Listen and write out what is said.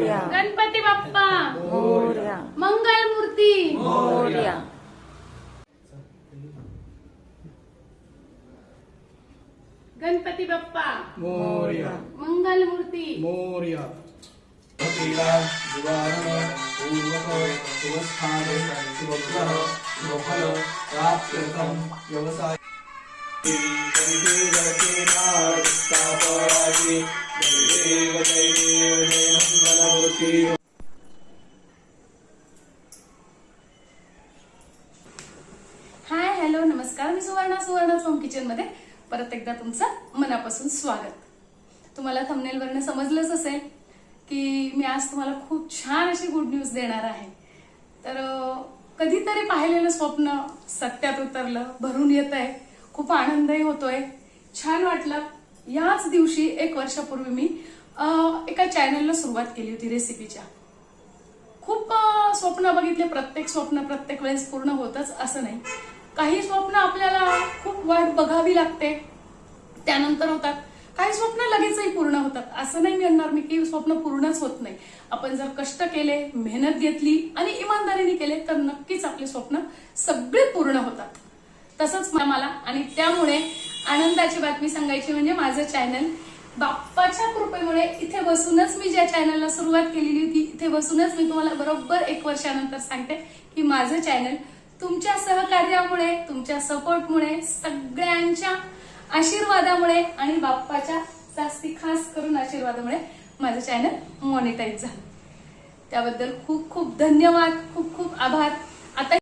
मोरया. गणपती बाप्पा मोरया. मंगल मूर्ती मोरया. गणपती बाप्पा मोरया. मंगल मूर्ती मोरया. व्यवसाय हाय हॅलो नमस्कार. मी सुवर्णा होम किचन मध्ये परत एकदा तुमचं मनापासून स्वागत. तुम्हाला थंबनेलवरनं समजलंच असेल की मी आज तुम्हाला खूप छान अशी गुड न्यूज देणार आहे. तर कधीतरी पाहिलेलं स्वप्न सत्यात उतरलं, भरून येत आहे, खूप आनंदही होतोय, छान वाटलं. याच दिवशी 1 वर्षापूर्वी मी एका चॅनलला सुरुवात केली होती रेसिपीच्या. खूप स्वप्न बघितले. प्रत्येक स्वप्न प्रत्येक वेळेस पूर्ण होतच असं नाही. काही स्वप्न आपल्याला खूप वाट बघावी लागते, त्यानंतर होतात. काही स्वप्न लगेचही पूर्ण होतात. असं नाही म्हणणार मी की स्वप्न पूर्णच होत नाही. आपण जर कष्ट केले, मेहनत घेतली आणि इमानदारीने केले तर नक्कीच आपले स्वप्न सगळे पूर्ण होतात. तसंच मला आणि त्यामुळे आनंदाची बातमी सांगायची म्हणजे माझं चॅनल बाप्पाच्या कृपेमुळे इथे बसूनच मी ज्या चॅनलला सुरुवात केलेली होती, इथे बसूनच मी तुम्हाला बरोबर 1 वर्षानंतर सांगते की माझं चॅनल तुमच्या सहकार्यामुळे, तुमच्या सपोर्टमुळे, सगळ्यांच्या आशीर्वादामुळे आणि बाप्पाच्या जास्ती खास करून आशीर्वादामुळे माझं चॅनल मॉनिटाईज झालं. त्याबद्दल खूप खूप धन्यवाद, खूप खूप आभार. आता